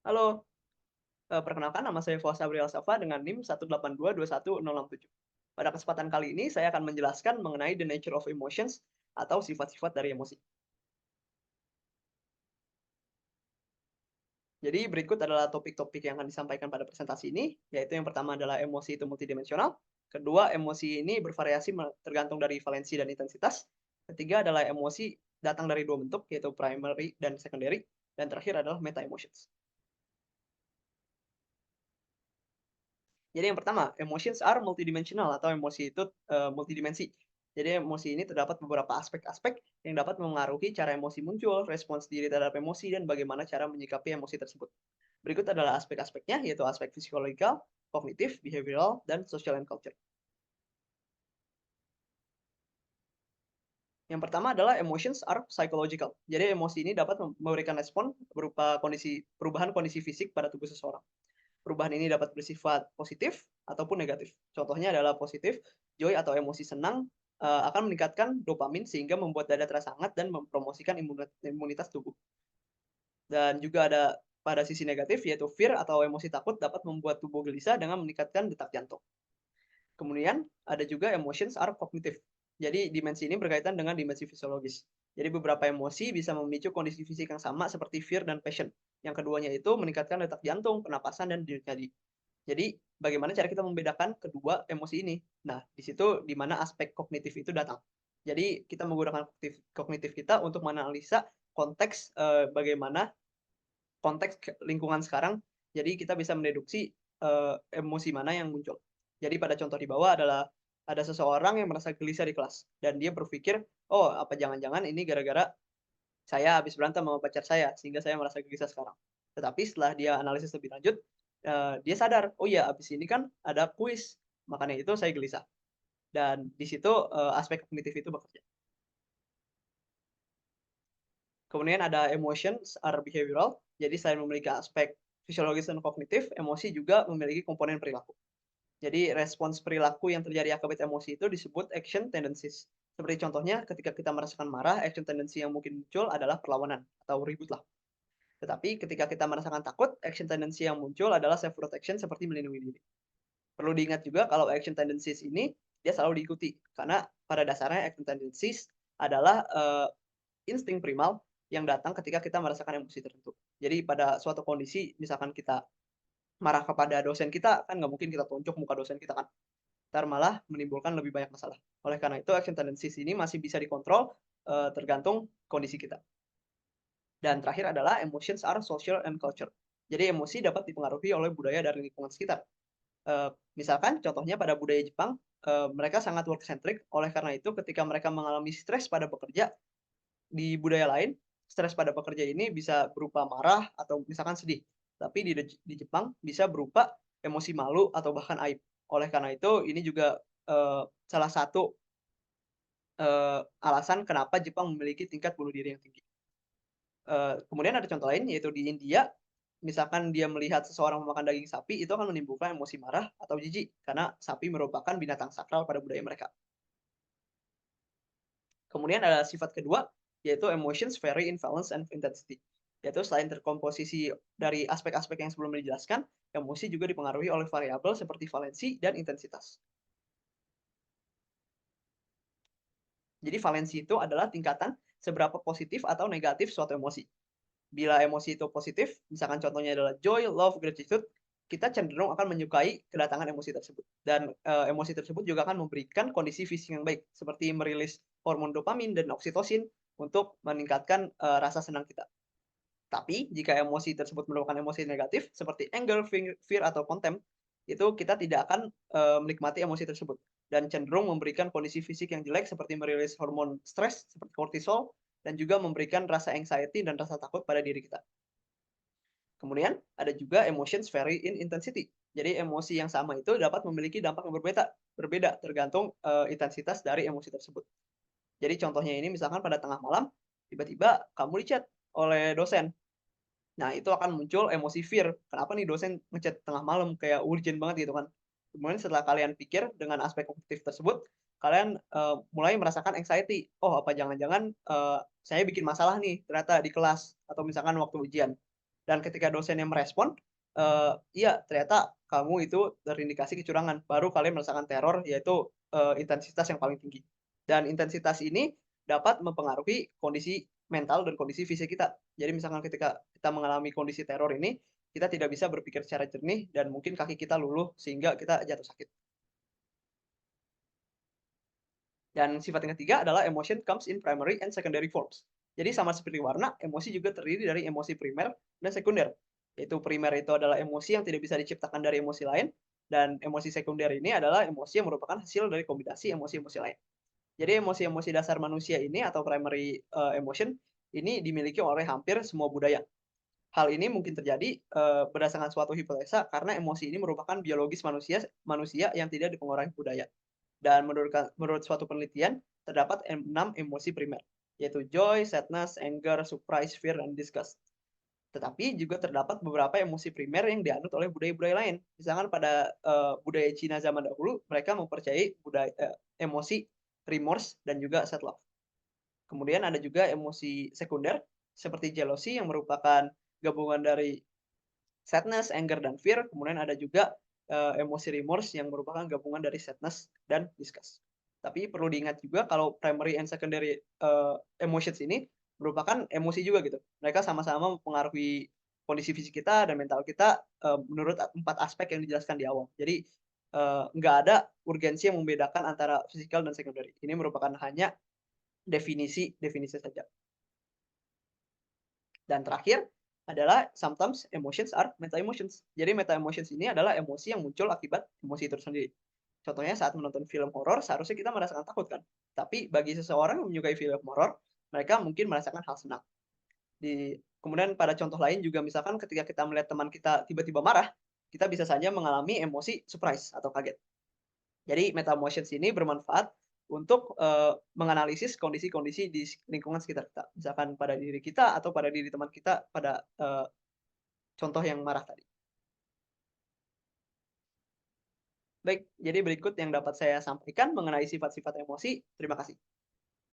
Halo, perkenalkan nama saya Fuad Sabriel Safa dengan NIM 182216067. Pada kesempatan kali ini saya akan menjelaskan mengenai the nature of emotions atau sifat-sifat dari emosi. Jadi berikut adalah topik-topik yang akan disampaikan pada presentasi ini, yaitu yang pertama adalah emosi itu multidimensional, kedua emosi ini bervariasi tergantung dari valensi dan intensitas, ketiga adalah emosi datang dari dua bentuk, yaitu primary dan secondary, dan terakhir adalah meta emotions. Jadi yang pertama, emotions are multidimensional atau emosi itu, multidimensi. Jadi emosi ini terdapat beberapa aspek-aspek yang dapat mengaruhi cara emosi muncul, respons diri terhadap emosi, dan bagaimana cara menyikapi emosi tersebut. Berikut adalah aspek-aspeknya, yaitu aspek physiological, kognitif, behavioral, dan social and culture. Yang pertama adalah emotions are psychological. Jadi emosi ini dapat memberikan respon berupa perubahan kondisi fisik pada tubuh seseorang. Perubahan ini dapat bersifat positif ataupun negatif. Contohnya adalah positif, joy atau emosi senang akan meningkatkan dopamin sehingga membuat dada terasa hangat dan mempromosikan imunitas tubuh. Dan juga ada pada sisi negatif yaitu fear atau emosi takut dapat membuat tubuh gelisah dengan meningkatkan detak jantung. Kemudian ada juga emotions are cognitive. Jadi dimensi ini berkaitan dengan dimensi fisiologis. Jadi beberapa emosi bisa memicu kondisi fisik yang sama seperti fear dan passion. Yang keduanya itu meningkatkan detak jantung, pernapasan, dan denyut nadi. Jadi, bagaimana cara kita membedakan kedua emosi ini? Nah, di situ di mana aspek kognitif itu datang. Jadi, kita menggunakan kognitif kita untuk menganalisa konteks, bagaimana konteks lingkungan sekarang, jadi kita bisa mendeduksi, emosi mana yang muncul. Jadi pada contoh di bawah adalah ada seseorang yang merasa gelisah di kelas dan dia berpikir, "Oh, apa jangan-jangan ini gara-gara saya habis berantem sama pacar saya, sehingga saya merasa gelisah sekarang." Tetapi setelah dia analisis lebih lanjut, dia sadar, "Oh iya, habis ini kan ada kuis, makanya itu saya gelisah." Dan di situ, aspek kognitif itu bekerja. Kemudian ada emotions are behavioral, jadi selain memiliki aspek fisiologis dan kognitif, emosi juga memiliki komponen perilaku. Jadi respons perilaku yang terjadi akibat emosi itu disebut action tendencies. Seperti contohnya ketika kita merasakan marah, action tendency yang mungkin muncul adalah perlawanan atau ribut lah. Tetapi ketika kita merasakan takut, action tendency yang muncul adalah self protection seperti melindungi diri. Perlu diingat juga kalau action tendencies ini dia selalu diikuti karena pada dasarnya action tendencies adalah insting primal yang datang ketika kita merasakan emosi tertentu. Jadi pada suatu kondisi misalkan kita marah kepada dosen kita, kan nggak mungkin kita tonjok muka dosen kita kan. Entar malah menimbulkan lebih banyak masalah. Oleh karena itu action tendencies ini masih bisa dikontrol, tergantung kondisi kita. Dan terakhir adalah emotions are social and culture. Jadi emosi dapat dipengaruhi oleh budaya dari lingkungan sekitar. Misalkan contohnya pada budaya Jepang, mereka sangat work centric, oleh karena itu ketika mereka mengalami stres pada bekerja, di budaya lain, stres pada pekerja ini bisa berupa marah atau misalkan sedih. Tapi di Jepang bisa berupa emosi malu atau bahkan aib. Oleh karena itu ini juga, salah satu, alasan kenapa Jepang memiliki tingkat bunuh diri yang tinggi. Kemudian ada contoh lain yaitu di India, misalkan dia melihat seseorang memakan daging sapi, itu akan menimbulkan emosi marah atau jijik, karena sapi merupakan binatang sakral pada budaya mereka. Kemudian ada sifat kedua, yaitu emotions vary in valence and intensity. Yaitu selain terkomposisi dari aspek-aspek yang sebelumnya dijelaskan, emosi juga dipengaruhi oleh variabel seperti valensi dan intensitas. Jadi valensi itu adalah tingkatan seberapa positif atau negatif suatu emosi. Bila emosi itu positif, misalkan contohnya adalah joy, love, gratitude, kita cenderung akan menyukai kedatangan emosi tersebut. Dan, emosi tersebut juga akan memberikan kondisi fisik yang baik, seperti merilis hormon dopamin dan oksitosin untuk meningkatkan, rasa senang kita. Tapi jika emosi tersebut merupakan emosi negatif seperti anger, fear, atau contempt, itu kita tidak akan, menikmati emosi tersebut dan cenderung memberikan kondisi fisik yang jelek seperti merilis hormon stres seperti kortisol dan juga memberikan rasa anxiety dan rasa takut pada diri kita. Kemudian ada juga emotions vary in intensity. Jadi emosi yang sama itu dapat memiliki dampak yang berbeda berbeda tergantung, intensitas dari emosi tersebut. Jadi contohnya ini misalkan pada tengah malam, tiba-tiba kamu di-chat oleh dosen. Nah, itu akan muncul emosi fear, kenapa nih dosen nge-chat tengah malam, kayak urgent banget gitu kan. Kemudian setelah kalian pikir dengan aspek kognitif tersebut, kalian, mulai merasakan anxiety, "Oh, apa jangan-jangan, saya bikin masalah nih ternyata di kelas," atau misalkan waktu ujian. Dan ketika dosennya merespon, "Iya, ternyata kamu itu terindikasi kecurangan." Baru kalian merasakan teror, yaitu, intensitas yang paling tinggi. Dan intensitas ini dapat mempengaruhi kondisi mental dan kondisi fisik kita. Jadi misalkan ketika kita mengalami kondisi teror ini, kita tidak bisa berpikir secara jernih dan mungkin kaki kita luluh sehingga kita jatuh sakit. Dan sifat yang ketiga adalah emotion comes in primary and secondary forms. Jadi sama seperti warna, emosi juga terdiri dari emosi primer dan sekunder. Yaitu primer itu adalah emosi yang tidak bisa diciptakan dari emosi lain, dan emosi sekunder ini adalah emosi yang merupakan hasil dari kombinasi emosi-emosi lain. Jadi emosi-emosi dasar manusia ini atau primary, emotion ini dimiliki oleh hampir semua budaya. Hal ini mungkin terjadi, berdasarkan suatu hipotesa karena emosi ini merupakan biologis manusia manusia yang tidak dipengaruhi budaya. Dan menurut suatu penelitian, terdapat 6 emosi primer, yaitu joy, sadness, anger, surprise, fear, dan disgust. Tetapi juga terdapat beberapa emosi primer yang dianut oleh budaya-budaya lain. Misalkan pada, budaya Cina zaman dahulu, mereka mempercayai emosi remorse dan juga self love. Kemudian ada juga emosi sekunder, seperti jealousy yang merupakan gabungan dari sadness, anger, dan fear. Kemudian ada juga, emosi remorse yang merupakan gabungan dari sadness dan disgust. Tapi perlu diingat juga kalau primary and secondary, emotions ini merupakan emosi juga gitu. Mereka sama-sama mempengaruhi kondisi fisik kita dan mental kita, menurut 4 aspek yang dijelaskan di awal. Jadi, nggak ada urgensi yang membedakan antara physical dan secondary. Ini merupakan hanya definisi saja. Dan terakhir adalah sometimes emotions are meta emotions. Jadi meta emotions ini adalah emosi yang muncul akibat emosi itu sendiri. Contohnya saat menonton film horor seharusnya kita merasakan takut kan? Tapi bagi seseorang yang menyukai film horor, mereka mungkin merasakan hal senang. Kemudian pada contoh lain juga misalkan ketika kita melihat teman kita tiba-tiba marah, kita bisa saja mengalami emosi surprise atau kaget. Jadi meta emotions ini bermanfaat untuk, menganalisis kondisi-kondisi di lingkungan sekitar kita. Misalkan pada diri kita atau pada diri teman kita pada, contoh yang marah tadi. Baik, jadi berikut yang dapat saya sampaikan mengenai sifat-sifat emosi. Terima kasih.